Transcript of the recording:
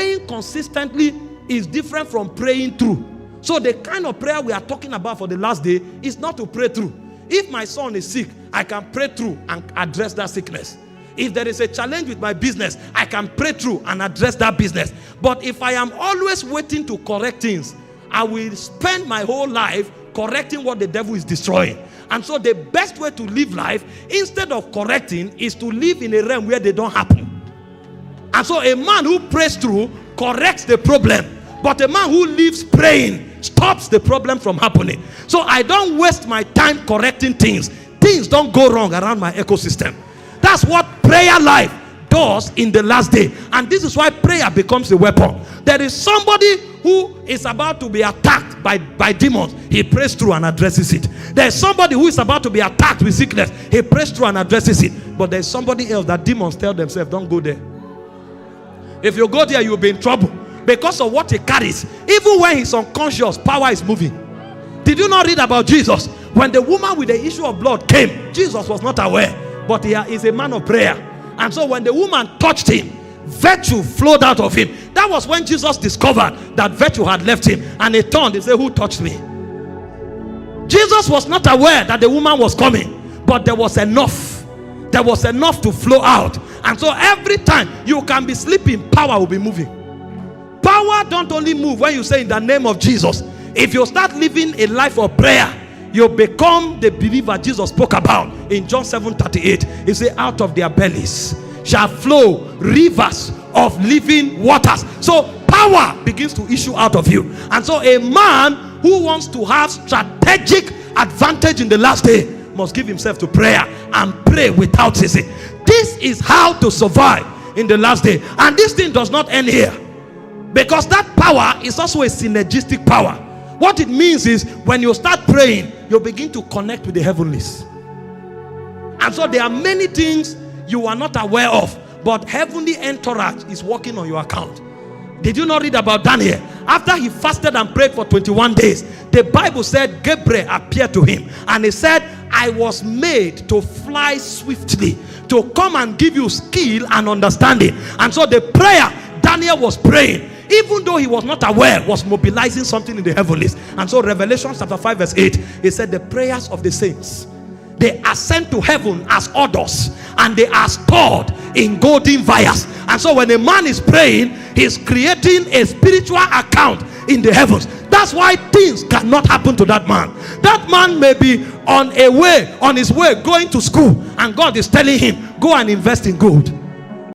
praying consistently is different from praying through. So the kind of prayer we are talking about for the last day is not to pray through. If my son is sick, I can pray through and address that sickness. If there is a challenge with my business, I can pray through and address that business. But if I am always waiting to correct things, I will spend my whole life correcting what the devil is destroying. And so the best way to live life, instead of correcting, is to live in a realm where they don't happen. And so a man who prays through corrects the problem. But a man who lives praying stops the problem from happening. So I don't waste my time correcting things. Things don't go wrong around my ecosystem. That's what prayer life does in the last day. And this is why prayer becomes a weapon. There is somebody who is about to be attacked by demons. He prays through and addresses it. There is somebody who is about to be attacked with sickness. He prays through and addresses it. But there is somebody else that demons tell themselves, don't go there. If you go there, you'll be in trouble. Because of what he carries. Even when he's unconscious, power is moving. Did you not read about Jesus? When the woman with the issue of blood came, Jesus was not aware. But he is a man of prayer. And so when the woman touched him, virtue flowed out of him. That was when Jesus discovered that virtue had left him. And he turned and said, who touched me? Jesus was not aware that the woman was coming. But there was enough. There was enough to flow out. And so every time you can be sleeping, power will be moving. Power don't only move when you say in the name of Jesus. If you start living a life of prayer, you become the believer Jesus spoke about in John 7:38. He said, out of their bellies shall flow rivers of living waters. So power begins to issue out of you. And so a man who wants to have strategic advantage in the last day must give himself to prayer and pray without ceasing. This is how to survive in the last day. And this thing does not end here. Because that power is also a synergistic power. What it means is when you start praying, you begin to connect with the heavenlies. And so there are many things you are not aware of, but heavenly entourage is working on your account. Did you not read about Daniel? After he fasted and prayed for 21 days, the Bible said Gabriel appeared to him. And he said, I was made to fly swiftly, to come and give you skill and understanding. And so the prayer Daniel was praying, even though he was not aware, was mobilizing something in the heavenlies. And so Revelation chapter 5 verse 8, it said the prayers of the saints, they ascend to heaven as odors, and they are stored in golden vials. And so when a man is praying, he's creating a spiritual account in the heavens. That's why things cannot happen to that man. That man may be on his way going to school, and God is telling him, go and invest in gold.